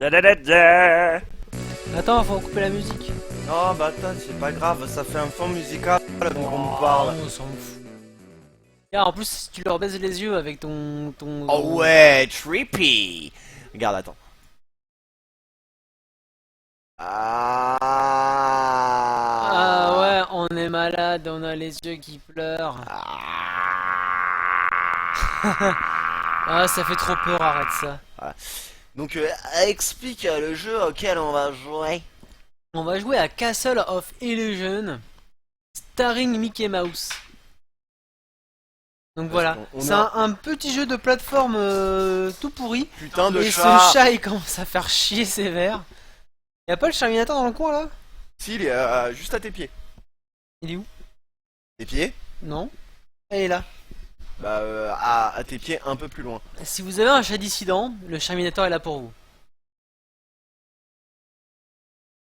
Da da da da. Attends, faut couper la musique. Non, bah attends, c'est pas grave, ça fait un fond musical dont on me parle. On s'en fout. Et en plus, si tu leur baises les yeux avec ton... Oh ouais, trippy. Regarde, attends. Ah ouais, on est malade, on a les yeux qui pleurent. Ah, ça fait trop peur, arrête ça. Donc, explique le jeu auquel on va jouer. On va jouer à Castle of Illusion, starring Mickey Mouse. Donc voilà, qu'on c'est a- un petit jeu de plateforme tout pourri. Putain de Et chat. ce chat, il commence à faire chier sévère. Y'a pas le Charminator dans le coin là? Si, il est juste à tes pieds. Il est où? Tes pieds? Non. Elle est là. Bah, à tes pieds un peu plus loin. Si vous avez un chat dissident, le Charminator est là pour vous.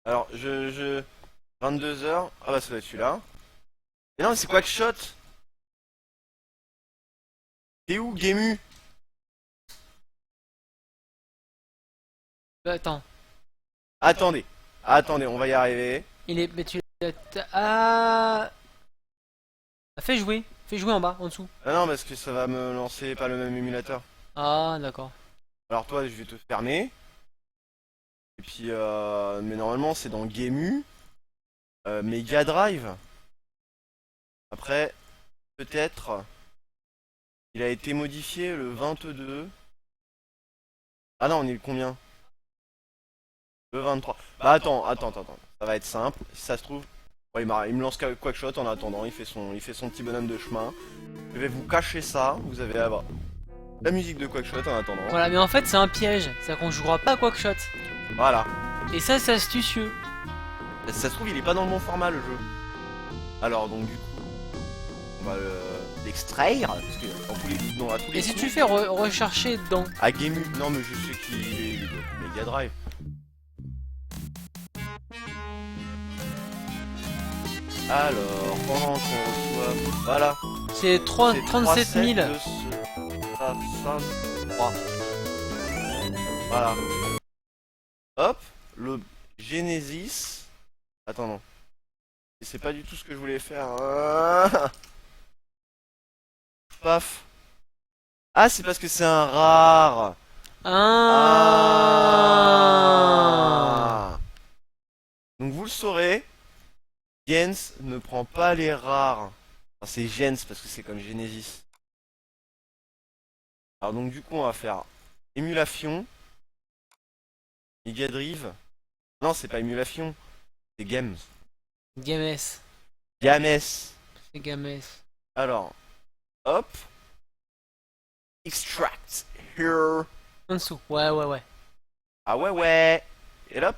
Alors, 22h. Ah bah, ça doit être celui-là. Mais non, mais c'est Quackshot. T'es où, Gemu? Attends, Attendez. Attendez, on va y arriver. il est... Mais tu... Ah... Fais jouer en bas, en dessous. Ah non, parce que ça va me lancer pas le même émulateur. Ah, d'accord. Alors toi, je vais te fermer. Et puis, mais normalement, c'est dans Gemu. Mega Drive. Après, peut-être, il a été modifié le 22. Ah non, on est le combien? Le 23. Bah attends. Ça va être simple. Si ça se trouve, ouais, il me lance Quackshot en attendant. Il fait son petit bonhomme de chemin. Je vais vous cacher ça. Vous avez la musique de Quackshot en attendant. Voilà, mais en fait, c'est un piège. C'est-à-dire qu'on jouera pas à Quackshot. Voilà. Et ça, c'est astucieux. Si ça se trouve, il est pas dans le bon format le jeu. Alors donc du coup, on va l'extraire parce que dans tous les non, à tous les Et si coups, tu fais rechercher dedans? à Gemu, non mais je sais qu'il est Mega Drive. Alors pendant qu'on reçoit, voilà, C'est c'est 37 000. 3. Voilà. Hop, le Genesis. Attends non, c'est pas du tout ce que je voulais faire. Paf. Ah, c'est parce que c'est un rare. Ah. Ah. Donc vous le saurez, Jens ne prend pas les rares. Enfin, c'est Jens parce que c'est comme Genesis. Alors donc du coup on va faire émulation, Mega Drive. Non, c'est pas émulation, c'est Games. Games. Games. C'est Games. Alors, hop, extract here. En dessous. Ouais. Ah ouais. Et hop.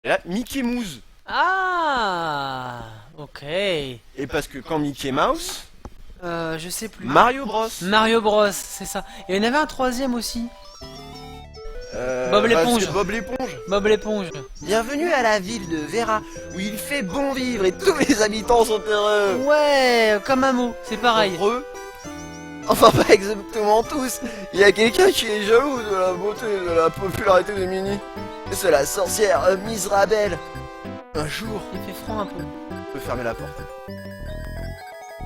Et là, Mickey Mouse. Ah. Ok. Et parce que quand Mickey Mouse, Je sais plus. Mario Bros. Mario Bros, c'est ça. Et il y en avait un troisième aussi. Bob Bah, l'éponge. c'est Bob l'éponge. Bob l'éponge. Bienvenue à la ville de Vera, où il fait bon vivre et tous les habitants sont heureux. Ouais, comme un mot, c'est pareil. Heureux. Enfin, pas exactement tous. Il y a quelqu'un qui est jaloux de la beauté, de la popularité de Minnie. C'est la sorcière Misrabel. Un jour, Il fait froid un peu. on peut fermer la porte.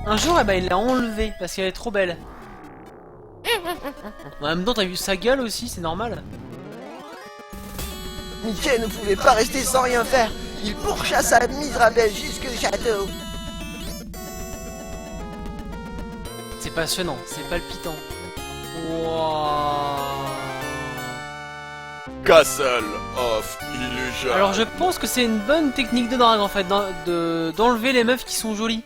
Un jour, eh ben, il l'a enlevée parce qu'elle est trop belle. En même temps, t'as vu sa gueule aussi, c'est normal. Mickey ne pouvait pas rester sans rien faire. Il pourchassa Misrabel jusque au château. C'est passionnant, c'est palpitant. Wouah. Castle of Illusion. Alors je pense que c'est une bonne technique de drague en fait, d'enlever les meufs qui sont jolies.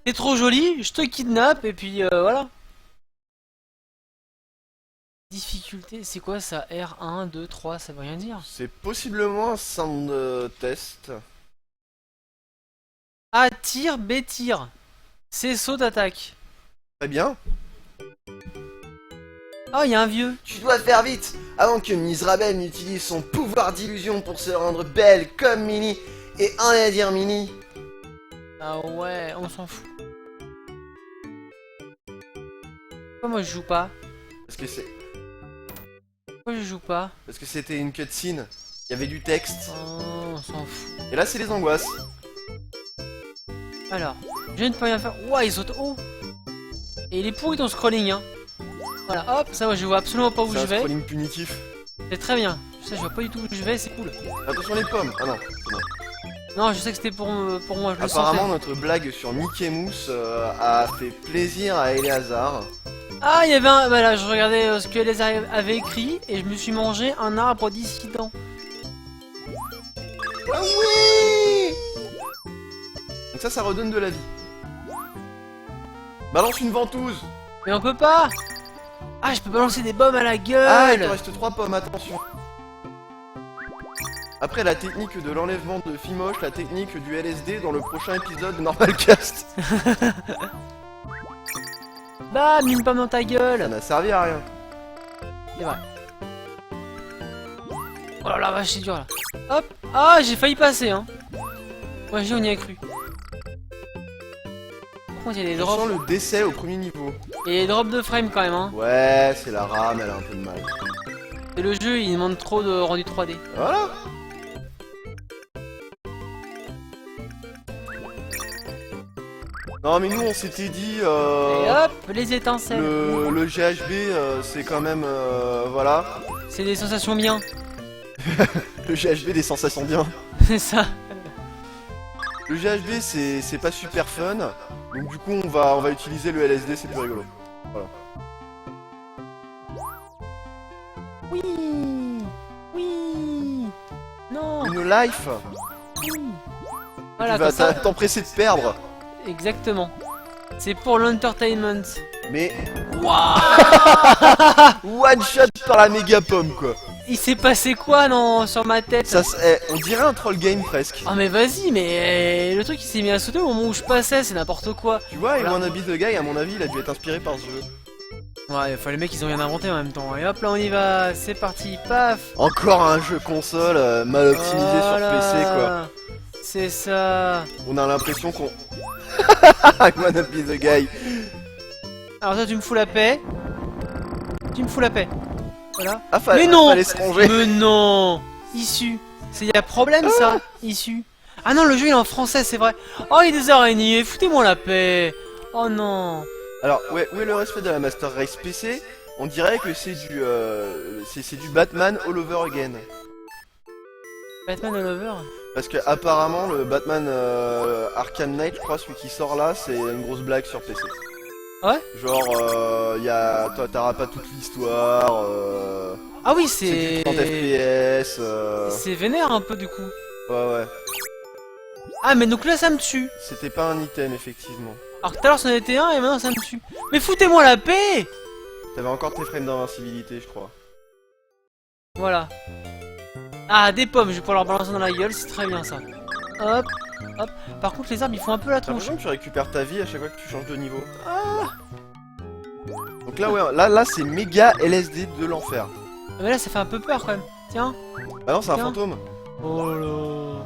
T'es trop jolie, je te kidnappe et puis voilà. Difficulté, c'est quoi ça? R1, 2, 3, ça veut rien dire. C'est possiblement un sound test. A tir, B tir. C saut d'attaque. Très bien. Oh, il y a un vieux. Tu dois faire vite avant que Misrabel n'utilise son pouvoir d'illusion pour se rendre belle comme Minnie et un à dire Minnie. Ah ouais, on s'en fout. Pourquoi moi je joue pas? Parce que c'est Pourquoi je joue pas? Parce que c'était une cutscene. Il y avait du texte. Oh, on s'en fout. Et là, c'est les angoisses. Alors, je ne peux rien faire. Ouah, il saute haut. Et il est pourri ton scrolling, hein. Voilà, hop, ça va, je vois absolument pas où C'est je un vais. scrolling punitif. C'est très bien. Ça, je vois pas du tout où je vais, c'est cool. Attention les pommes. Ah non, c'est bon. Non, je sais que c'était pour moi, je le Apparemment, sentais. notre blague sur Mickey Mouse a fait plaisir à Eleazar. Ah, il y avait un... Voilà, je regardais ce que les avait écrit et je me suis mangé un arbre dissident. Ah oui! Donc ça redonne de la vie. Balance une ventouse. Mais on peut pas. Ah, je peux balancer des bombes à la gueule. Ah, il te reste 3 pommes, attention. Après la technique de l'enlèvement de Fimoche, la technique du LSD dans le prochain épisode de Normalcast. Bam, une pomme dans ta Ça gueule. n'a servi à rien. C'est vrai. Oh là là, vache, c'est dur là. Hop. Ah, j'ai failli passer, hein. Ouais, on y a cru. Par contre, il y a des Je sens drops. le décès au premier niveau. Et des drops de frame quand même, hein. Ouais, c'est la RAM, elle a un peu de mal. Et le jeu, il demande trop de rendu 3D. Voilà. Non mais nous on s'était dit Et hop, les étincelles. le GHB c'est quand même voilà. C'est des sensations bien. Le GHB des sensations bien. C'est ça. Le GHB c'est pas super fun. Donc du coup on va utiliser le LSD, c'est plus rigolo. Voilà. Oui. Oui. Non. Une life, Oui. Voilà, tu vas comme ça. t'empresser de perdre. Exactement. C'est pour l'entertainment. Mais Waouh. one shot par la méga pomme quoi. Il s'est passé quoi non sur ma tête? Ça on dirait un troll game presque. Ah mais vas-y, mais le truc il s'est mis à sauter au moment où je passais, c'est n'importe quoi. Tu vois, et Voilà. Wannabe the Guy à mon avis il a dû être inspiré par ce jeu. Ouais, les mecs ils ont rien inventé en même temps. Et hop là on y va, c'est parti, paf. Encore un jeu console mal optimisé sur Voilà. PC quoi. C'est ça. On a l'impression qu'on... Wannabe the Guy. Alors toi tu me fous la paix. Tu me fous la paix. Voilà. Ah, Mais non. fallait se ranger. Mais non. Issu. C'est y a problème ça. Issu. Ah non, le jeu il est en français, c'est vrai. Oh, il y a des araignées, foutez-moi la paix. Oh non. Alors, ouais, où est le respect de la Master Race PC? On dirait que c'est du... c'est du Batman All Over Again. Batman All Over. Parce que apparemment le Batman Arkham Knight, je crois, celui qui sort là, c'est une grosse blague sur PC. Ouais. Genre, toi t'auras pas toute l'histoire, Ah oui, c'est c'est... du 30 FPS, C'est vénère un peu du coup. ouais, Ah mais donc là ça me tue. c'était pas un item effectivement. Alors que tout à l'heure c'en était un et maintenant ça me tue. Mais foutez-moi la paix. T'avais encore tes frames d'invincibilité, je crois. Voilà. Ah, des pommes, je vais pouvoir leur balancer dans la gueule, c'est très bien ça. Hop, hop. Par contre les arbres ils font un peu la J'ai tronche. l'impression que tu récupères ta vie à chaque fois que tu changes de niveau. Donc là, ouais, là c'est méga LSD de l'enfer. Mais là ça fait un peu peur quand même. Tiens. Bah non, c'est un Tiens. fantôme. Oh là.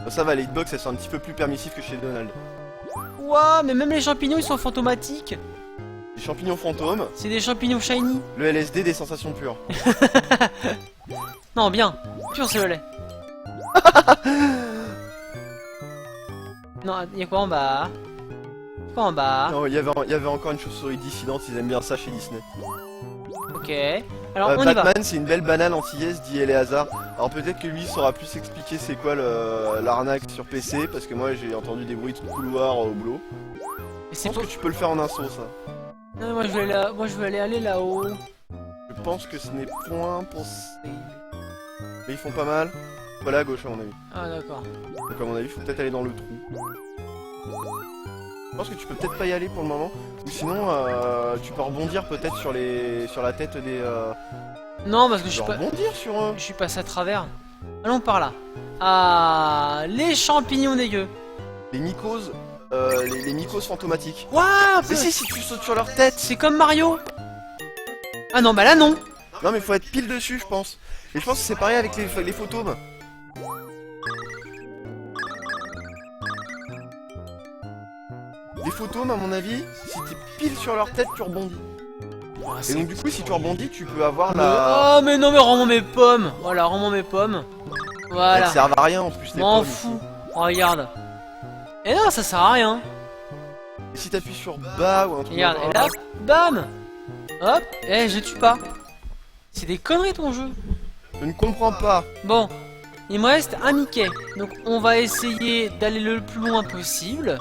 Bah, ça va, les hitbox elles sont un petit peu plus permissives que chez Donald. Ouah, mais même les champignons ils sont fantomatiques. Les champignons fantômes, C'est des champignons shiny. le LSD des sensations pures. Non, bien. Pur c'est le lait. Non, y'a quoi en bas? Quoi en bas? Non, il y avait encore une chauve-souris dissidente, ils aiment bien ça chez Disney. Ok. Alors on y va. Batman, c'est une belle banane antillaise, dit Eleazar. Alors peut-être que lui saura plus expliquer c'est quoi l'arnaque sur PC, parce que moi j'ai entendu des bruits de couloir au boulot. Et Je c'est pense pour... que tu peux le faire en un saut, ça. Non, moi je vais aller là-haut. Je pense que ce n'est point pour save. Mais ils font pas mal. Voilà à gauche à mon avis. Ah d'accord. Donc à mon avis, faut peut-être aller dans le trou. Je pense que tu peux peut-être pas y aller pour le moment. Ou sinon, tu peux rebondir peut-être sur la tête des... Non, parce que je Tu suis peux pas... rebondir sur eux. Je suis passé à travers. Allons par là. Ah, les champignons dégueux. Les mycoses, les mycoses fantomatiques. Waouh, Mais si tu sautes sur leur tête. c'est comme Mario. Ah non, bah là non. Non mais faut être pile dessus, je pense. Et je pense que c'est pareil avec les fantômes. Les fantômes, à mon avis, si t'es pile sur leur tête, tu rebondis. Oh, Et c'est donc du coup si tu rebondis tu peux avoir la... Oh mais non mais rends-moi mes pommes. Voilà, rends-moi mes pommes. Elles Voilà. servent à rien en plus les M'en pommes. fous. Oh, regarde. Et non, ça sert à rien. Et si t'appuies sur bas ou un truc Regarde, comme et ça, là, bam. Hop, eh, je tue pas. C'est des conneries ton jeu. je ne comprends pas. Bon, il me reste un Mickey. Donc on va essayer d'aller le plus loin possible.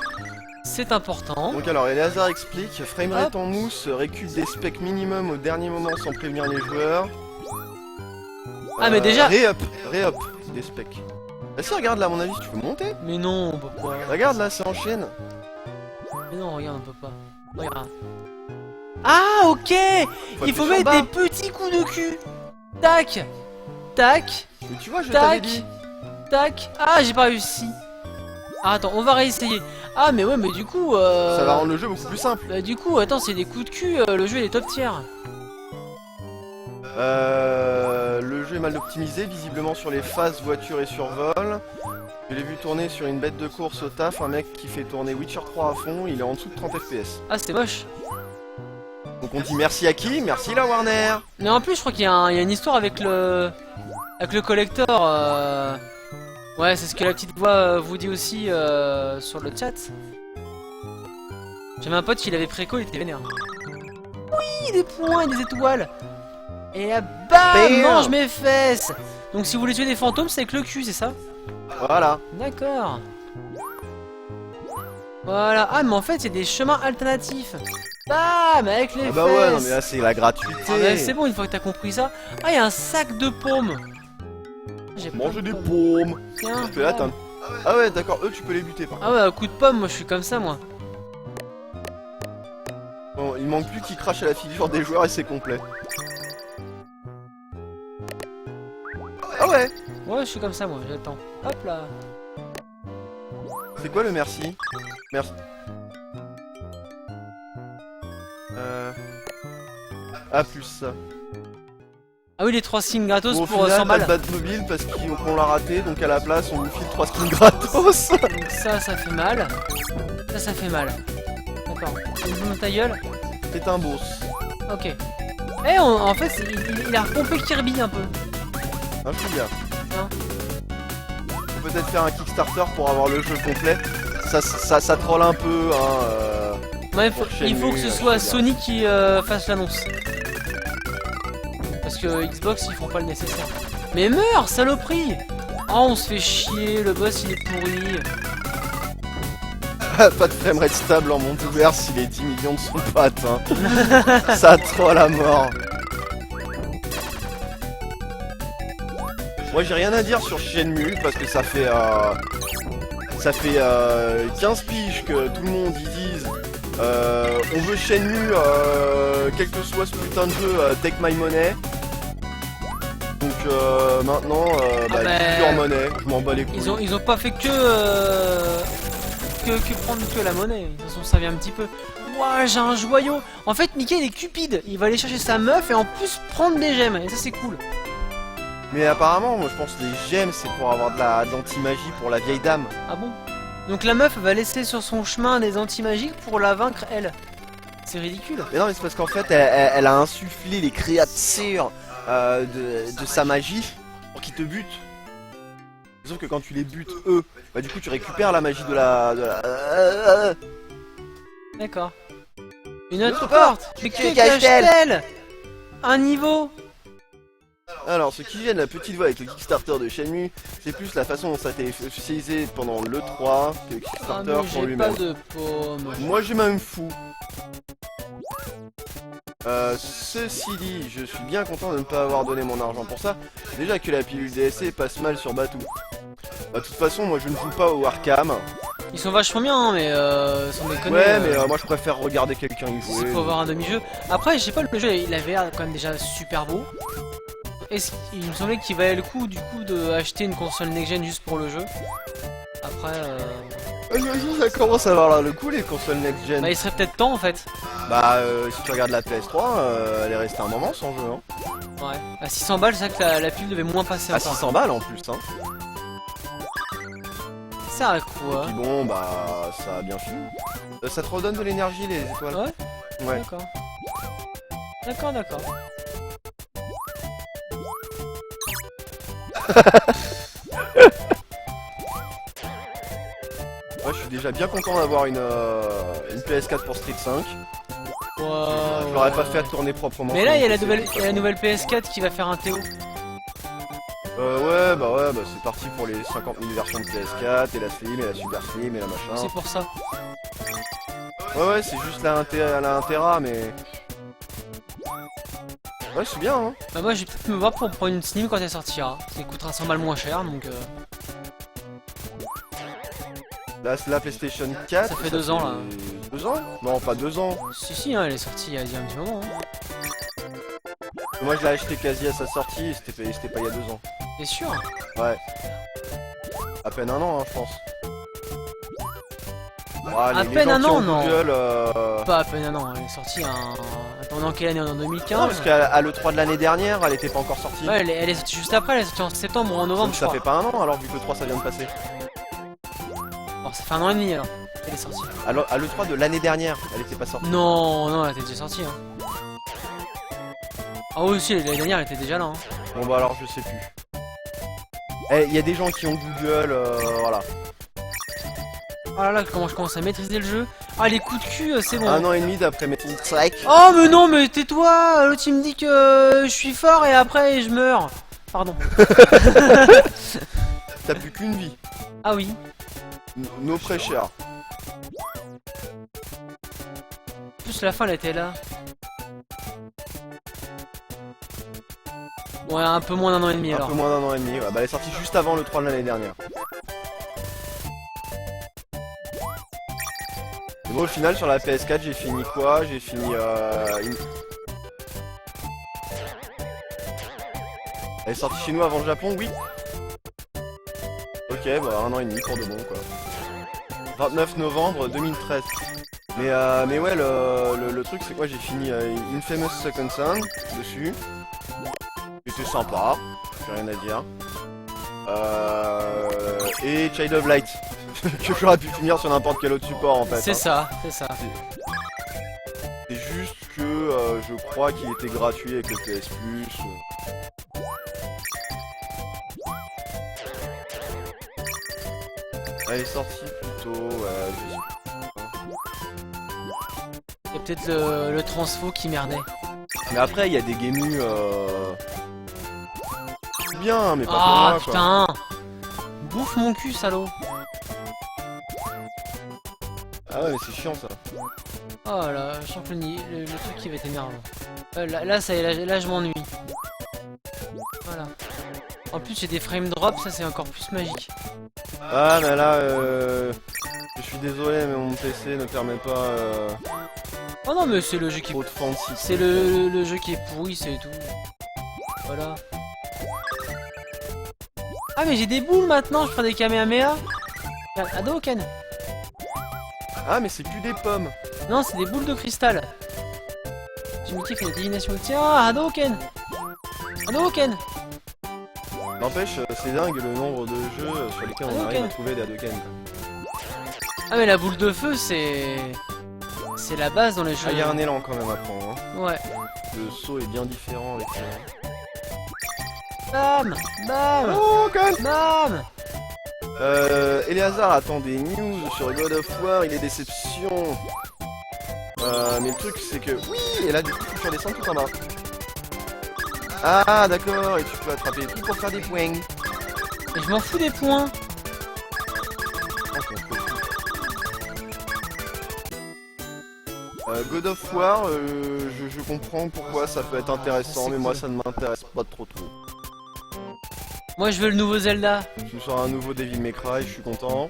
C'est important. Donc alors, Eleazar explique, framerate Hop. en mousse, récup des specs minimum au dernier moment sans prévenir les joueurs. Ah, mais déjà- Réup des specs. Bah si, regarde là, à mon avis, tu peux monter. Mais non, on peut pas. Regarde là, ça enchaîne. Mais non, regarde, on peut pas. Regarde. Ah, ok. Il faut appuyer sur mettre bas. des petits coups de cul. Tac. Tac. Mais tu vois, je t'avais Tac. dit. Tac. Ah, j'ai pas réussi. Ah, attends, on va réessayer. Ah, mais ouais, mais du coup... Ça va rendre le jeu beaucoup plus simple. Bah, du coup, attends, c'est des coups de cul. Le jeu, il est top tier. Le jeu est mal optimisé, visiblement sur les phases voiture et survol. Je l'ai vu tourner sur une bête de course au taf, un mec qui fait tourner Witcher 3 à fond, il est en dessous de 30 FPS. Ah, c'est moche. Donc on dit merci à qui? Merci la Warner. Mais en plus, je crois qu'il y, il y a une histoire avec le... Avec le collector. Ouais, c'est ce que la petite voix vous dit aussi sur le chat. J'avais un pote qui l'avait préco, il était vénère. Oui, des points et des étoiles. Et là, bam, Bam. mange mes fesses. Donc si vous voulez tuer des fantômes, c'est avec le cul, c'est ça? Voilà. D'accord. Voilà. Ah, mais en fait, c'est des chemins alternatifs. Bam, avec les Ah bah ouais, non fesses. mais là c'est la gratuité. Ah, bah, c'est bon, une fois que t'as compris ça. Ah, il y a un sac de paumes. J'ai plein Manger de des pommes. paumes. Tiens, Parce que là bam. t'as... Ah ouais d'accord, eux tu peux les buter par contre. Ah ouais, un coup de pomme, moi je suis comme ça, moi. Bon, il manque plus qu'ils crachent à la figure des joueurs et c'est complet. Ah ouais. Ouais, je suis comme ça, moi, j'ai le temps. Hop là. C'est quoi le merci? Merci. Ah plus ça. Ah oui, les 3 skins gratos Bon, au pour final, 100 pas de balles. Batmobile parce qu'on l'a raté, donc à la place on nous file 3 skins gratos. Donc ça fait mal. Ça fait mal. D'accord. Ouvre ta gueule. C'est un boss. Ok. Eh, en fait, il a repompé Kirby un peu. Un chouïa. Hein. Faut peut-être faire un Kickstarter pour avoir le jeu complet. Ça troll un peu, hein. Ouais, il faut Shenmue, que ce soit je sais bien. Sony qui fasse l'annonce. Parce que Xbox, ils font pas le nécessaire. Mais meurs, saloperie. Oh, on se fait chier, le boss il est pourri. Pas de framerate stable en monde ouvert s'il est 10 millions de son pote, hein. Ça troll à mort. Moi j'ai rien à dire sur Shenmue parce que ça fait 15 piges que tout le monde y dise on veut Shenmue quel que soit ce putain de jeu take my money. Donc maintenant bah, plus leur monnaie, je m'en bats les couilles. Ils ont pas fait que prendre que la monnaie. Ils en sont servis un petit peu. Ouah, j'ai un joyau. En fait, Mickey il est cupide. Il va aller chercher sa meuf et en plus prendre des gemmes. Et ça c'est cool. Mais apparemment moi je pense que les gemmes c'est pour avoir de l'anti-magie pour la vieille dame. Ah bon? Donc la meuf va laisser sur son chemin des anti-magiques pour la vaincre elle. C'est ridicule. Mais non mais c'est parce qu'en fait elle a insufflé les créatures de sa magie pour qu'ils te butent. Sauf que quand tu les butes eux, bah du coup tu récupères la magie de la... D'accord. Une autre Autre porte. porte. Mais Que que cache-t-elle? cache-t-elle? Un niveau. Alors ce qui vient de la petite voix avec le Kickstarter de Shenmue, c'est plus la façon dont ça a été officialisé pendant l'E3 que le Ah Kickstarter mais pour j'ai pas lui-même. de paume. Moi j'ai même fou. Ceci dit, je suis bien content de ne pas avoir donné mon argent pour ça. Déjà que la pilule DSC passe mal sur Batou. Bah, de toute façon, moi je ne joue pas au Arkham. Ils sont vachement bien, hein, mais sans déconner. Ouais, mais moi je préfère regarder quelqu'un y il jouer. faut avoir un demi-jeu. Après, je sais pas, le jeu il avait l'air quand même déjà super beau. Il me semblait qu'il valait le coup du coup de acheter une console next-gen juste pour le jeu. Après, Ça commence à avoir le coup les consoles next-gen. bah, il serait peut-être temps en fait. Bah, si tu regardes la PS3, elle est restée un moment sans jeu. Hein. Ouais. À 600 balles, c'est vrai que la pile devait moins passer À encore. 600 balles en plus. Hein. Ça à quoi? Puis bon, bah, ça a bien fini. Ça te redonne de l'énergie les étoiles. Ouais. Ouais. D'accord. D'accord, d'accord. Moi, je suis déjà bien content d'avoir une PS4 pour Street 5. Wow. Je l'aurais pas fait à tourner proprement. Mais sur là, il y a mon la PC, nouvelle, tout il y ça. a la nouvelle PS4 qui va faire un TO. Ouais, bah c'est parti pour les 50 000 versions de PS4, et la Slim, et la Super Slim, et la machin. C'est pour ça. Ouais, c'est juste la 1 Tera, mais... Ouais, c'est bien, hein. Bah moi, je vais peut-être me voir pour prendre une Slim quand elle sortira. Ça coûtera 100 balles moins cher, donc... La PlayStation 4... Ça fait 2 ans, là. 2 ans? Non, pas 2 ans. Si, hein, elle est sortie il y a un petit moment. Hein. Moi, je l'ai acheté quasi à sa sortie, et c'était pas il y a 2 ans. T'es sûr? Ouais. À peine 1 an, hein, je pense. Ah, À les peine gens 1 qui an, ont non. Google, Pas à peine un an, elle est sortie en... Pendant quelle année? En 2015? Non, parce qu'à l'E3 de l'année dernière, elle était pas encore sortie. Ouais, elle est sortie juste après, elle est sortie en septembre ou en novembre, Donc je ça crois. fait pas 1 an, alors vu que le 3 ça vient de passer. Bon, ça fait 1 an et demi alors qu'elle est sortie. Alors, à l'E3 de l'année dernière, elle était pas sortie. Non, elle était déjà sortie. Hein. Ah oui, aussi, l'année dernière, elle était déjà là. Hein. Bon bah alors je sais plus. Eh, il y a des gens qui ont Google, voilà. Oh là là, comment je commence à maîtriser le jeu. Ah, les coups de cul, c'est bon. 1 an et demi d'après Metal Strike. Oh, mais non, mais tais-toi. L'autre, il me dit que je suis fort et après, je meurs. Pardon. T'as plus qu'une vie. Ah oui. No pressure. En plus, la fin, elle était là. Ouais, un peu moins d'un an et demi Un alors. peu moins d'1 an et demi. Ouais, bah elle est sortie juste avant le 3 de l'année dernière. Et bon, au final, sur la PS4, j'ai fini quoi? J'ai fini Elle est sortie chez nous avant le Japon, oui. Ok, bah 1 an et demi pour de bon, quoi. 29 novembre 2013. Mais ouais, le truc, c'est quoi? J'ai fini Infamous Second Son dessus. C'était sympa, j'ai rien à dire. Et Child of Light, que j'aurais pu finir sur n'importe quel autre support en fait. C'est hein. ça, c'est ça. C'est juste que je crois qu'il était gratuit avec le PS Plus. Elle est sortie plutôt, Il y a peut-être le transfo qui merdait. Mais après, il y a des games bien, mais pas pour Ah moi quoi. putain. Bouffe mon cul, salaud. Ah ouais, mais c'est chiant ça. Oh là, je sens que le truc qui va être énervant. Là, ça y est, là je m'ennuie. Voilà. En plus, j'ai des frame drops, ça c'est encore plus magique. Ah, mais là, je suis désolé, mais mon PC ne permet pas Oh non, mais c'est le jeu qui... trop de fancy. C'est le jeu qui est pourri, c'est tout. Voilà. Ah, mais j'ai des boules maintenant, je fais des Kamehameha. Regarde, Hadouken. Ah, mais c'est plus des pommes. Non, c'est des boules de cristal. J'ai mis qui fait des divinations. Tiens, Hadouken. Hadouken. N'empêche, c'est dingue le nombre de jeux sur lesquels on arrive à trouver des Hadouken. Ah, mais la boule de feu, c'est la base dans les jeux. Ah, il y a un élan quand même à prendre. Hein. Ouais. Le saut est bien différent avec Bam. Bam. Oh, con. Bam. Eleazar attend des news sur God of War, il est déception. Mais le truc c'est que... Oui. Et là du coup tu peux descendre tout en bas. Ah d'accord, et tu peux attraper les trucs pour faire des points. Et je m'en fous des points. God of War, je comprends pourquoi ça peut être intéressant, c'est mais moi cool. ça ne m'intéresse pas trop. Moi, je veux le nouveau Zelda. Ce sera un nouveau Devil May Cry, je suis content.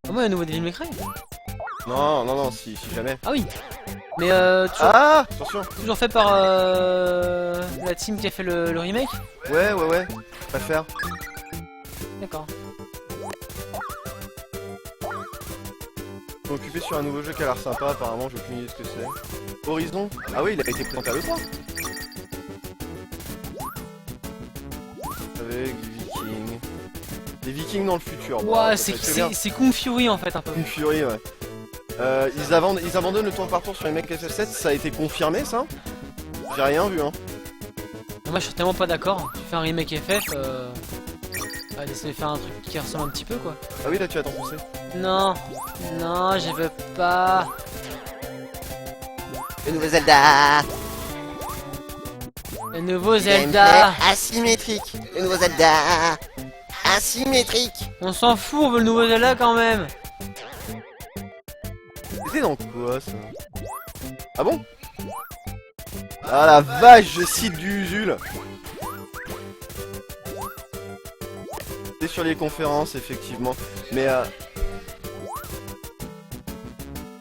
Ah, moi, un nouveau Devil May Cry. Non, si jamais. Ah oui. Mais Ah attention. toujours fait par la team qui a fait le remake. Ouais, je préfère. D'accord. Occupé sur un nouveau jeu qui a l'air sympa, apparemment, j'ai aucune idée de ce que c'est. Horizon? Ah oui, il a été présenté à l'E3. Avec des Vikings. Des Vikings dans le futur. Bon, Ouah, ça fait bien. c'est Kung Fury en fait un peu. Une furie, ouais. Ils abandonnent le tour par tour sur les mecs FF7, ça a été confirmé ça? J'ai rien vu, hein. Moi je suis tellement pas d'accord. Tu fais un remake FF, allez, essayer de faire un truc qui ressemble un petit peu quoi. Ah oui, là tu vas t'enfoncer. Non, non, je veux pas. Le nouveau Zelda. Le nouveau Zelda. Asymétrique. Le nouveau Zelda. Asymétrique. On s'en fout, on veut le nouveau Zelda quand même. C'était dans quoi ça? Ah bon? Ah la vache, je cite du Usul. C'est sur les conférences effectivement. Mais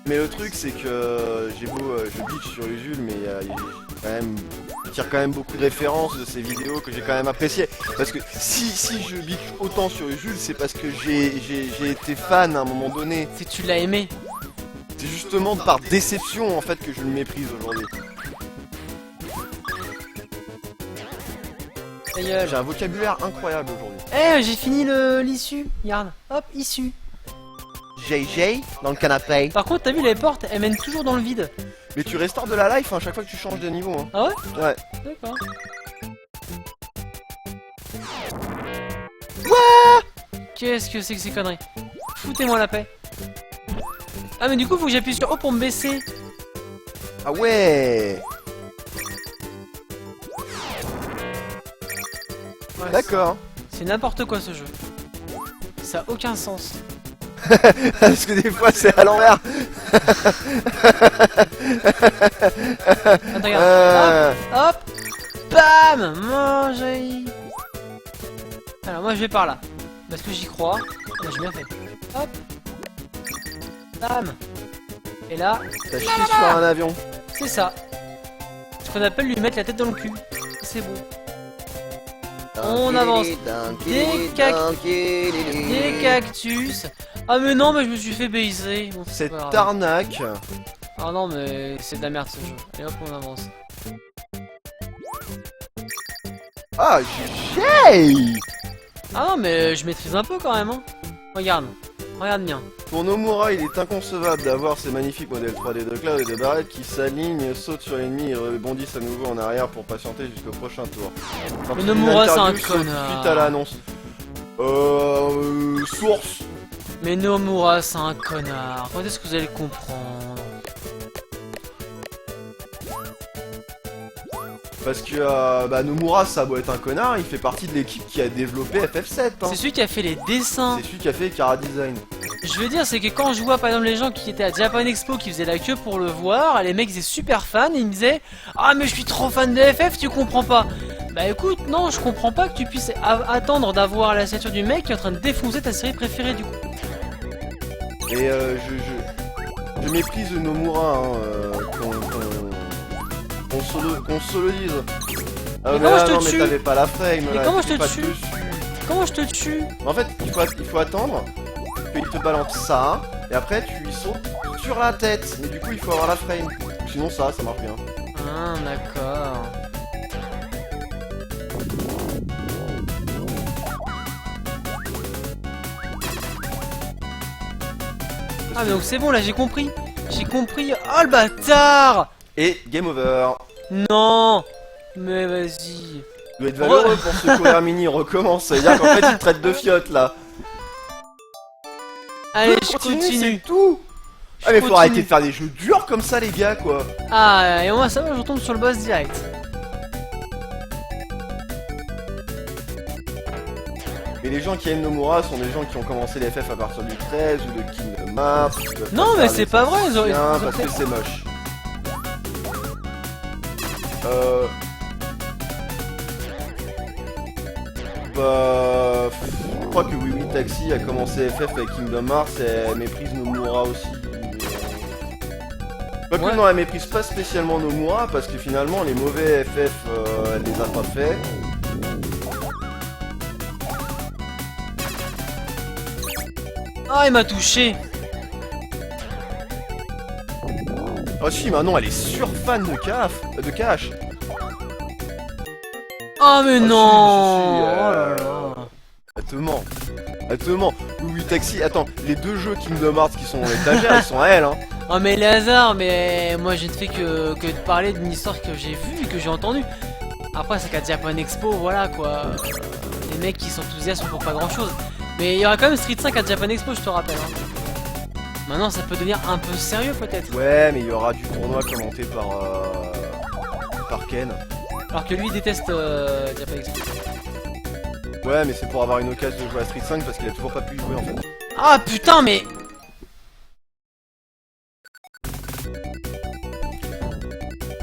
le truc c'est que j'ai beau je bitch sur Usul mais il tire quand même beaucoup de références de ces vidéos que j'ai quand même appréciées. Parce que si je bitch autant sur Usul c'est parce que j'ai été fan à un moment donné. Si tu l'as aimé. C'est justement par déception en fait que je le méprise aujourd'hui. Ta gueule. J'ai un vocabulaire incroyable aujourd'hui. Eh, j'ai fini l'issue. Regarde, hop, issue. JJ dans le canapé. Par contre, t'as vu les portes, elles mènent toujours dans le vide. Mais tu restaures de la life hein, chaque fois que tu changes de niveau. Hein. Ah ouais? Ouais. D'accord. Qu'est-ce que c'est que ces conneries? Foutez-moi la paix. Ah mais du coup faut que j'appuie sur O pour me baisser. Ah ouais. Ouais, D'accord. c'est n'importe quoi ce jeu. Ça a aucun sens. Parce que des fois c'est à l'envers. Attends, regarde. Hop, hop. Bam. Manger. Alors moi je vais par là. Parce que j'y crois. Ah, j'ai bien fait. Hop. Bam. Et là, T'as chié sur un avion. c'est ça. Ce qu'on appelle lui mettre la tête dans le cul. C'est bon. On avance. Des cactus. Ah mais non, mais je me suis fait baiser. Bon, c'est Cette pas grave. arnaque. Ah non, mais c'est de la merde ce jeu. Et hop, on avance. Ah JJ. Ah non, mais je maîtrise un peu quand même. Hein. Regarde. Regarde bien. Pour Nomura, il est inconcevable d'avoir ces magnifiques modèles 3D de Cloud et de Barrett qui s'alignent, sautent sur l'ennemi et rebondissent à nouveau en arrière pour patienter jusqu'au prochain tour. Mais Nomura, c'est un Interview saute connard. Suite à l'annonce. Source. Mais Nomura, c'est un connard. Quand est-ce que vous allez le comprendre? Parce que bah, Nomura, ça doit être un connard, il fait partie de l'équipe qui a développé FF7. Hein. C'est celui qui a fait les dessins. C'est celui qui a fait Cara Design. Je veux dire, c'est que quand je vois par exemple les gens qui étaient à Japan Expo qui faisaient la queue pour le voir, les mecs étaient super fans et ils me disaient ah mais je suis trop fan de FF, tu comprends pas. Bah écoute, non, je comprends pas que tu puisses attendre d'avoir la signature du mec qui est en train de défoncer ta série préférée du coup. Et je méprise Nomura, hein, qu'on sololise. Ah Mais mais comment là, je te non mais tue? t'avais pas la frame Mais là, comment je t'es te pas tue? dessus. Comment je te tue? En fait, il faut attendre qu'il te balance ça, et après tu lui sautes sur la tête. Mais du coup, il faut avoir la frame. Sinon, ça marche bien. Ah d'accord. Ah mais donc c'est bon là, j'ai compris. J'ai compris. Oh le bâtard! Et game over. Non! Mais vas-y. Tu dois être valeureux pour ce courir mini recommence. Ça veut dire qu'en fait, il te traite de fiotte là. Allez, je C'est continue. tout. Je Ah, mais faut continue. arrêter de faire des jeux durs comme ça, les gars, quoi. Ah, et moi ça va, je retombe sur le boss direct. Et les gens qui aiment Nomura sont des gens qui ont commencé les FF à partir du 13 ou de Kingdom Hearts. qui peuvent Non, pas mais faire c'est les pas vrai, ils ont anciens parce fait- que c'est moche. Bah, je crois que Oui Oui Taxi a commencé FF avec Kingdom Hearts et elle méprise Nomura aussi. Quoique Ouais. non, elle méprise pas spécialement Nomura parce que finalement les mauvais FF, elle les a pas fait. Ah, il m'a touché. Oh si, maintenant elle est sur-fan de Cash. Oh mais si, non. si, Oh là là. Elle te ment. Elle te ment. Oui, oui, Taxi. Attends, les deux jeux Kingdom Hearts qui sont en étagère, ils sont à elle, hein. Oh mais les hasards, mais moi je ne fais que de parler d'une histoire que j'ai vue et que j'ai entendue. Après c'est qu'à Japan Expo, voilà quoi. Les mecs qui s'enthousiasment pour pas grand chose. Mais il y aura quand même Street 5 à Japan Expo, je te rappelle. Hein. Maintenant ça peut devenir un peu sérieux peut-être. Ouais, mais il y aura du tournoi commenté par Ken. Alors que lui déteste Japan Expo. Ouais, mais c'est pour avoir une occasion de jouer à Street 5 parce qu'il a toujours pas pu y jouer en fait. Ah putain mais...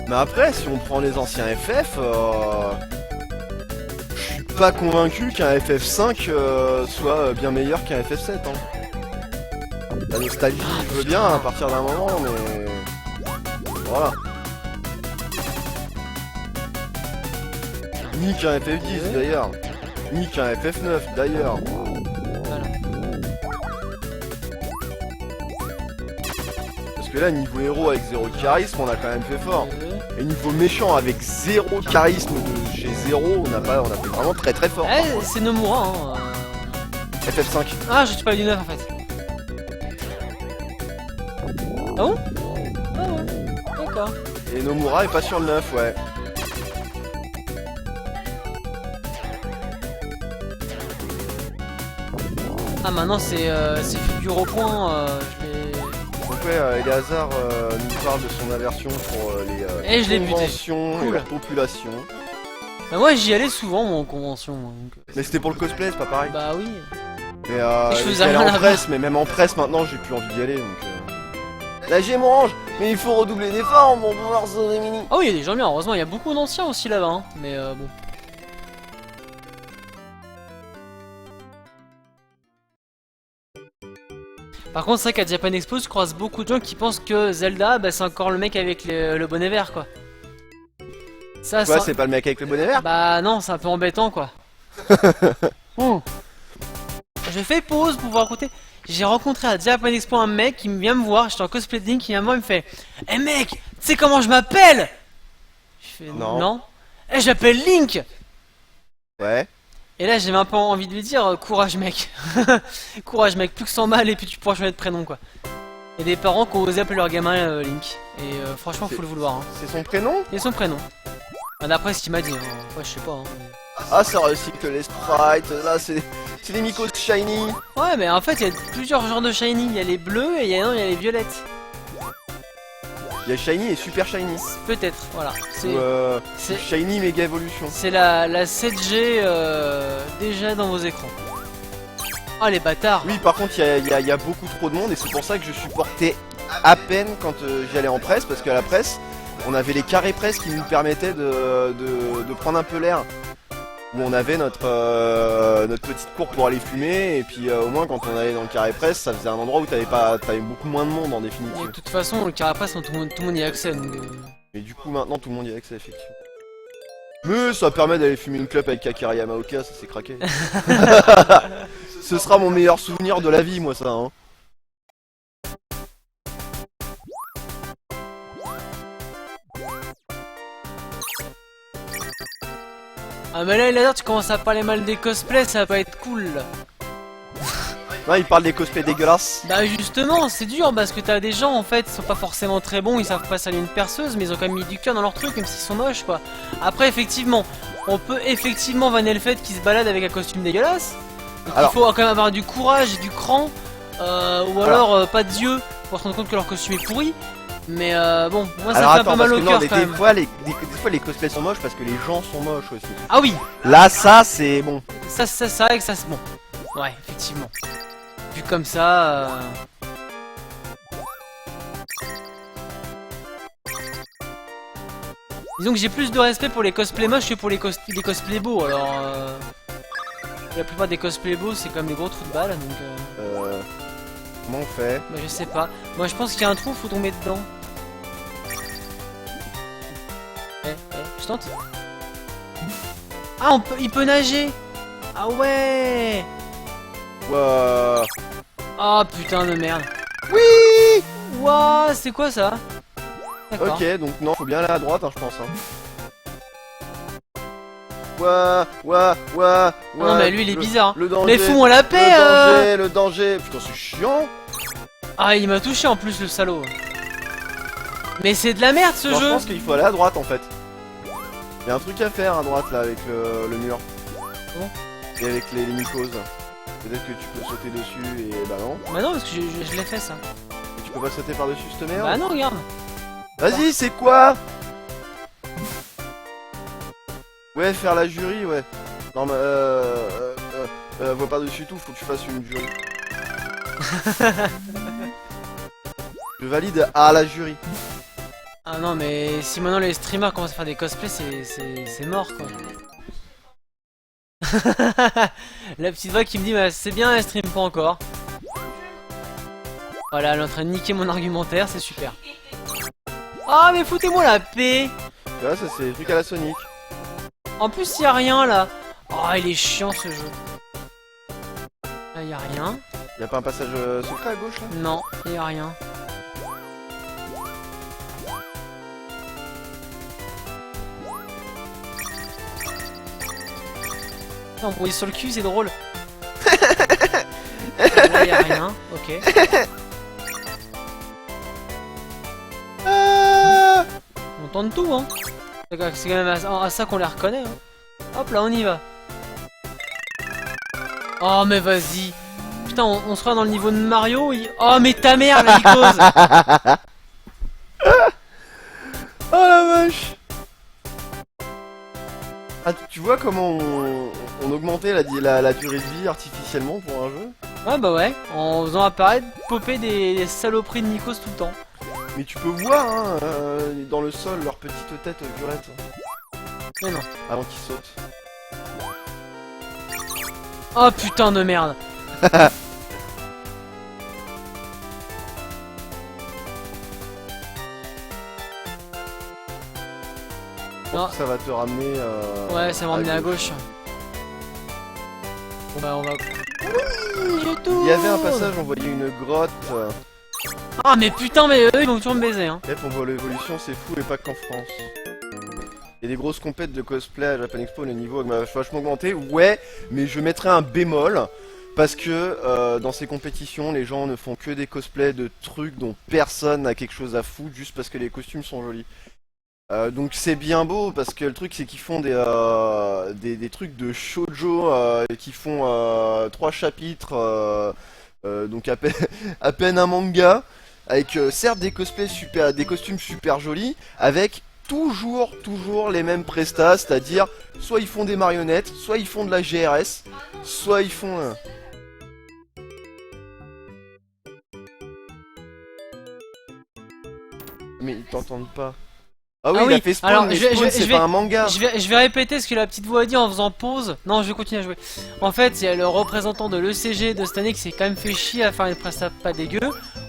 Mais après, si on prend les anciens FF, je suis pas convaincu qu'un FF5 soit bien meilleur qu'un FF7. Hein. La nostalgie, je veux bien à partir d'un moment, mais voilà. Ni qu'un FF10 d'ailleurs, ni qu'un FF9 d'ailleurs. Voilà. Parce que là, niveau héros avec 0 charisme, on a quand même fait fort. Et niveau méchant avec 0 charisme de chez 0, on a fait vraiment très très fort. Eh, c'est Nomura hein. FF5. Ah, je suis pas du 9 en fait. Ah bon? Ah ouais, d'accord. Et Nomura est pas sur le 9, ouais. Ah maintenant c'est figure au point, je l'ai... Donc ouais, Eleazar nous parle de son aversion pour Et je l'ai les buté. conventions et Cool. leur population. Bah moi j'y allais souvent moi en convention. Donc... Mais c'était pour le cosplay, c'est pas pareil. Bah oui. Mais Et je faisais j'y allais rien en là-bas. presse, mais même en presse maintenant j'ai plus envie d'y aller donc... Là j'ai mon ange, mais il faut redoubler d'efforts pour pouvoir sauver Mini. Ah oui il y a des gens bien, heureusement il y a beaucoup d'anciens aussi là-bas, hein. Mais bon. Par contre c'est vrai qu'à Japan Expo je croise beaucoup de gens qui pensent que Zelda bah, c'est encore le mec avec le bonnet vert quoi. Ça, Quoi, c'est pas le mec avec le bonnet vert? Bah non, c'est un peu embêtant quoi. Oh. Je fais pause pour vous raconter. J'ai rencontré à Japan Expo un mec qui vient me voir, j'étais en cosplay de Link, qui vient me voir, il me fait Eh mec, tu sais comment je m'appelle? Je fais Non. Eh j'appelle Link. Ouais. Et là j'avais un peu envie de lui dire courage mec. Courage mec, plus que 100 balles et puis tu pourras changer de prénom quoi. Il y a des parents qui ont osé appeler leur gamin Link. Et franchement faut le vouloir. Hein. C'est son prénom? Et son prénom. Enfin, d'après ce qu'il m'a dit, hein. Ouais, je sais pas. Hein. Ah, ça recycle les sprites, là c'est des micos shiny. Ouais, mais en fait, il y a plusieurs genres de shiny. Il y a les bleus et il y a les violettes. Il y a shiny et super shiny. Peut-être, voilà. C'est shiny méga évolution. C'est la 7G déjà dans vos écrans. Ah, les bâtards. Oui, par contre, il y a beaucoup trop de monde et c'est pour ça que je supportais à peine quand j'y allais en presse, parce qu'à la presse, on avait les carrés presse qui nous permettaient de prendre un peu l'air. Où on avait notre petite cour pour aller fumer, et puis au moins quand on allait dans le carré presse, ça faisait un endroit où t'avais beaucoup moins de monde en Et définitive. de toute façon, le carapace, tout le monde y a accès. Donc, Mais du coup, maintenant tout le monde y a accès, effectivement. Mais ça permet d'aller fumer une clope avec Akira Yamaoka, ça s'est craqué. Ce sera mon meilleur souvenir de la vie, moi, ça, hein. Ah, mais là, Elader, tu commences à parler mal des cosplays, ça va pas être cool. Là. Non, il parle des cosplays dégueulasses. Bah, justement, c'est dur parce que t'as des gens en fait, ils sont pas forcément très bons, ils savent pas saluer une perceuse, mais ils ont quand même mis du cœur dans leur truc, même s'ils sont moches quoi. Après, effectivement, on peut effectivement vanner le fait qu'ils se baladent avec un costume dégueulasse. Alors- Il faut quand même avoir du courage et du cran, ou alors pas d'yeux pour se rendre compte que leur costume est pourri. Mais bon, moi ça Alors fait un attends, peu mal parce au que non, cœur des quand même. fois, des fois les cosplays sont moches parce que les gens sont moches aussi. Ah oui, Là, ça, c'est bon. ça c'est vrai que ça c'est bon. Ouais, effectivement. Vu comme ça. Disons que j'ai plus de respect pour les cosplays moches que pour les cosplays beaux. Alors, la plupart des cosplays beaux, c'est comme des gros trous de balles. Donc, Comment on fait? bah, je sais pas. Moi, je pense qu'il y a un trou, faut tomber dedans. Je tente. Ah, il peut nager. Ah ouais. Ouah. Ah putain de merde. Oui. Ouah, c'est quoi ça? D'accord. Ok, donc non, faut bien aller à droite, hein, je pense. Hein. Ouah. Non mais lui il est bizarre. Le danger. Mais fous-moi la paix le danger. Putain, c'est chiant. Ah il m'a touché en plus le salaud. Mais c'est de la merde ce Non, je jeu. pense qu'il faut aller à droite en fait. Il y a un truc à faire à droite là avec le mur. Bon. Et avec les mycoses. Peut-être que tu peux sauter dessus et bah non. Bah non, parce que je l'ai fait ça. Et tu peux pas sauter par-dessus cette merde. Bah non, regarde. Vas-y, c'est quoi? Ouais, faire la jury, ouais. Non, mais vois par-dessus tout, faut que tu fasses une jury. Je valide à la jury. Ah non, mais si maintenant les streamers commencent à faire des cosplays, c'est mort quoi. La petite voix qui me dit bah, c'est bien, elle stream pas encore. Voilà, elle est en train de niquer mon argumentaire, c'est super. Ah mais foutez-moi la paix. Là, ça c'est des trucs à la Sonic. En plus y a rien là. Oh il est chiant ce jeu. Là y a rien. Y a pas un passage secret à gauche là? Non, y a rien. Non, on est sur le cul, c'est drôle. Là y a rien, ok. On tente tout, hein. C'est quand même à ça qu'on les reconnaît, hein. Hop là, on y va. Oh, mais vas-y. Putain, on sera dans le niveau de Mario. Oh, mais ta mère, la mycose. Oh la vache! Ah, tu vois comment on augmentait la durée de vie artificiellement pour un jeu? Ouais, bah ouais. En faisant apparaître, popper des saloperies de mycose tout le temps. Mais tu peux voir hein, dans le sol leur petite tête violette Mais non. avant qu'ils sautent. Oh putain de merde. Non. Ça va te ramener. Ouais, ça va m'emmener à gauche. Bon bah on va... Oui, Il y avait un passage, on voyait une grotte. Ah mais putain, mais eux ils vont toujours me baiser, hein. Bref, on voit l'évolution, c'est fou et pas qu'en France. Il y a des grosses compètes de cosplay à Japan Expo, le niveau m'a vachement augmenté. Ouais, mais je mettrais un bémol. Parce que dans ces compétitions, les gens ne font que des cosplays de trucs dont personne n'a quelque chose à foutre juste parce que les costumes sont jolis. Donc c'est bien beau parce que le truc c'est qu'ils font des trucs de shoujo qui font 3 chapitres, donc à peine un manga, avec certes des cosplays super, des costumes super jolis, avec toujours les mêmes prestats, c'est-à-dire soit ils font des marionnettes, soit ils font de la GRS, soit ils font... Mais ils t'entendent pas. Ah oui, Ah il oui, a fait Spawn, alors, mais je vais- Spawn, je c'est vais- pas un manga. Je vais répéter ce que la petite voix a dit en faisant pause. Non, je vais continuer à jouer. En fait, il y a le représentant de l'ECG de cette année qui s'est quand même fait chier à faire une presta pas dégueu.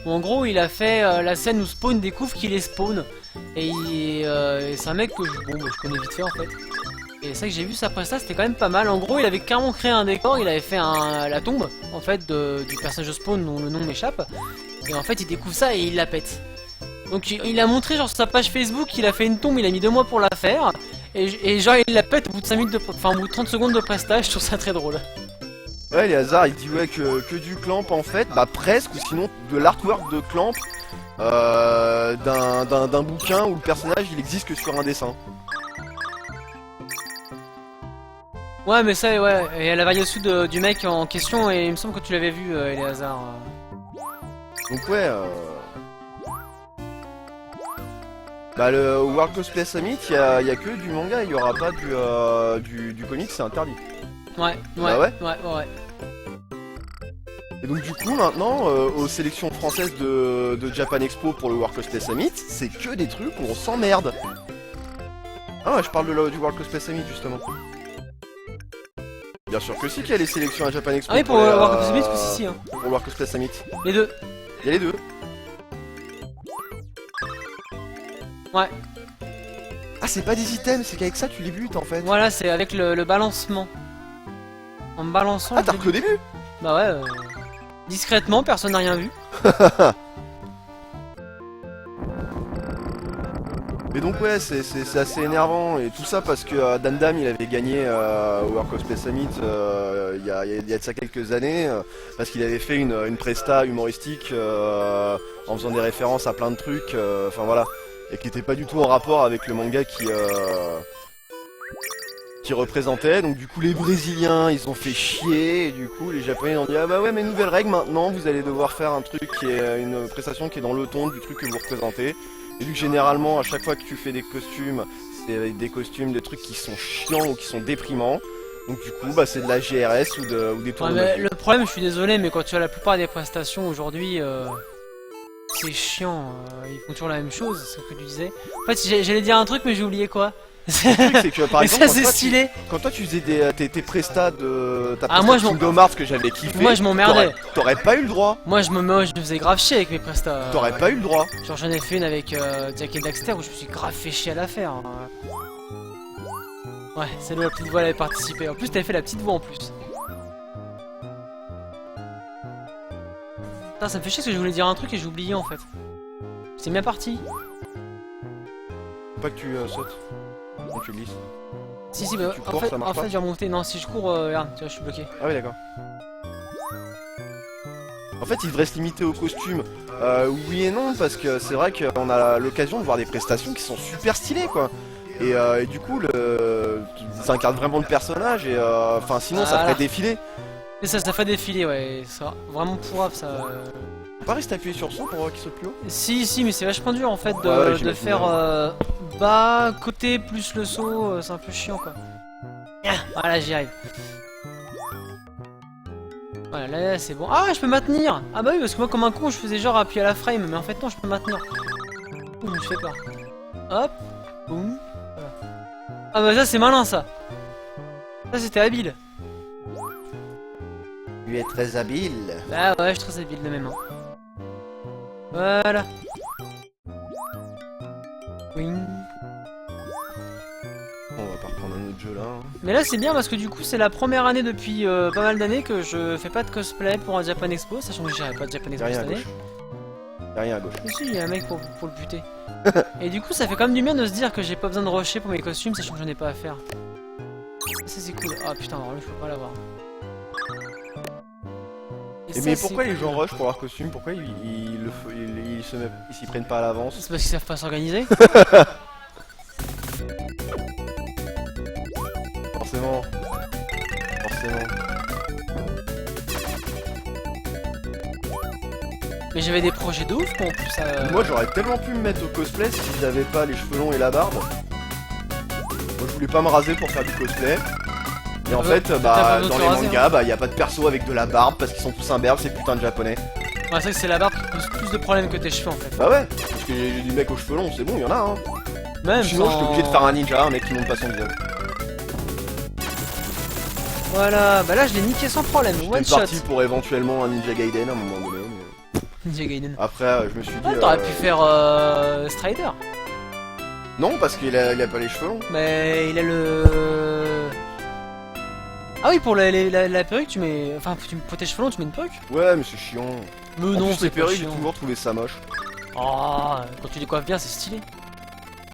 Où en gros, il a fait la scène où Spawn découvre qu'il est Spawn. Et c'est un mec que je connais vite fait en fait. Et c'est vrai que j'ai vu sa presta, c'était quand même pas mal. En gros, il avait carrément créé un décor, il avait fait la tombe en fait du personnage de Spawn dont le nom m'échappe. Et en fait, il découvre ça et il la pète. Donc il a montré genre sur sa page Facebook, il a fait une tombe, il a mis 2 mois pour la faire. Et genre il la pète au bout de 5 minutes de... Enfin au bout de 30 secondes de prestage, je trouve ça très drôle. Ouais, les hasards, il dit ouais que du clamp en fait, bah presque, ou sinon de l'artwork de clamp d'un bouquin où le personnage il existe que sur un dessin. Ouais mais ça ouais, et elle a varié au-dessus du mec en question et il me semble que tu l'avais vu Eleazar. Donc ouais, bah le World Cosplay Summit, il y a que du manga, il y aura pas du comics, c'est interdit. Ouais, Ah ouais ouais. Et donc du coup maintenant, aux sélections françaises de Japan Expo pour le World Cosplay Summit, c'est que des trucs où on s'emmerde. Ah ouais, je parle du World Cosplay Summit justement. Bien sûr que si qu'il y a les sélections à Japan Expo Ah oui pour les, World Cup Summit, si hein. pour le World Cosplay Summit. Les deux. Il y a les deux. Ouais. Ah c'est pas des items, c'est qu'avec ça tu les butes en fait. Voilà, c'est avec le balancement. En me balançant. Ah t'as je repris au l'ai- début. Bah ouais, discrètement, personne n'a rien vu. Mais donc ouais, c'est assez énervant et tout ça parce que Dan Dam il avait gagné au World Cosplay Summit il y a de ça quelques années parce qu'il avait fait une presta humoristique en faisant des références à plein de trucs, enfin voilà. et qui était pas du tout en rapport avec le manga qui représentait. Donc du coup les Brésiliens ils ont fait chier et du coup les Japonais ont dit ah bah ouais mais nouvelle règle maintenant vous allez devoir faire un truc qui est une prestation qui est dans le ton du truc que vous représentez. Et vu que généralement à chaque fois que tu fais des costumes c'est avec des costumes des trucs qui sont chiants ou qui sont déprimants. Donc du coup bah c'est de la GRS ou des tours Ouais, de mais magie. le problème, je suis désolé, mais quand tu as la plupart des prestations aujourd'hui, c'est chiant. Ils font toujours la même chose, c'est ce que tu disais. En fait, j'allais dire un truc, mais j'ai oublié quoi. Le truc c'est que par Mais exemple ça, c'est quand stylé. toi tu faisais tes prestats de ta Ah, moi, je prestation Kingdom Hearts que j'avais kiffé. Moi, je m'emmerdais. T'aurais pas eu le droit. Moi, je me faisais grave chier avec mes prestats. T'aurais pas eu le droit. Genre, j'en ai fait une avec Jack et Daxter où je me suis grave fait chier à la faire. Ouais, c'est là la petite voix, elle avait participé. En plus, t'avais fait la petite voix en plus. Putain, ça me fait chier parce que je voulais dire un truc et j'ai oublié en fait. C'est bien parti. Faut pas que tu sautes quand tu glisses. Si, bah, Tu en cours, fait, ça marche pas j'ai remonté. Non, si je cours, regarde, tu vois, je suis bloqué. Ah oui d'accord. En fait il devrait se limiter au costume. Oui et non parce que c'est vrai qu'on a l'occasion de voir des prestations qui sont super stylées quoi. Et du coup ça incarne vraiment le personnage et enfin sinon ça Voilà. ferait défiler. Et ça fait défiler, ouais. Ça, vraiment pourrave ça. Faut pas rester appuyé sur son pour qu'il saute plus haut. Si, mais c'est vachement dur en fait de, Ouais, de j'imagine faire bas, côté plus le saut, c'est un peu chiant quoi. Ah, voilà, j'y arrive. Voilà, là c'est bon. Ah, je peux maintenir. Ah bah oui, parce que moi comme un con, je faisais genre appuyer à la frame, mais en fait non, je peux maintenir. Ouh, je fais peur. Hop, boum. Voilà. Ah bah ça c'est malin ça. Ça c'était habile. Lui est très habile. Bah ouais, je suis très habile de mes mains. Voilà. Wing. On va pas reprendre un autre jeu là. Hein. Mais là c'est bien parce que du coup c'est la première année depuis pas mal d'années que je fais pas de cosplay pour un Japan Expo, sachant que j'irai pas de Japan Y'a Expo rien à cette année. gauche. Y'a rien à gauche. Mais si, il y a un mec pour le buter. Et du coup ça fait quand même du bien de se dire que j'ai pas besoin de rusher pour mes costumes, sachant que j'en ai pas à faire. Ça c'est cool. Ah putain, alors lui je peux pas l'avoir. Et mais pourquoi les gens rush pour leur costume? Pourquoi ils s'y prennent pas à l'avance? C'est parce qu'ils savent pas s'organiser. Forcément. Forcément. Mais j'avais des projets de ouf en plus. Moi j'aurais tellement pu me mettre au cosplay si j'avais pas les cheveux longs et la barbe. Moi je voulais pas me raser pour faire du cosplay. Et en fait, t'as pas bah besoin dans de les te raser, mangas, bah y a pas de perso avec de la barbe parce qu'ils sont tous imberbes, c'est putain de japonais. Ouais, c'est vrai que c'est la barbe qui pose plus de problèmes que tes cheveux en fait. Bah ouais, parce que j'ai du mec aux cheveux longs, c'est bon, y'en a hein. Même Sinon sans- j'étais obligé de faire un ninja, un mec qui monte pas son visage. Voilà, bah là je l'ai niqué sans problème. One J'étais shot. parti pour éventuellement un Ninja Gaiden à un moment donné. Mais... Ninja Gaiden. Après je me suis dit... Ah, t'aurais pu faire Strider. Non parce qu'il a pas les cheveux longs. Mais il a le. Ah oui, pour la perruque, tu mets. Enfin, pour tes cheveux longs, tu mets une perruque. Ouais mais c'est chiant. Mais En non, plus c'est les pas perruques j'ai chiant. toujours trouvé ça moche. Oh, quand tu les coiffes bien, c'est stylé.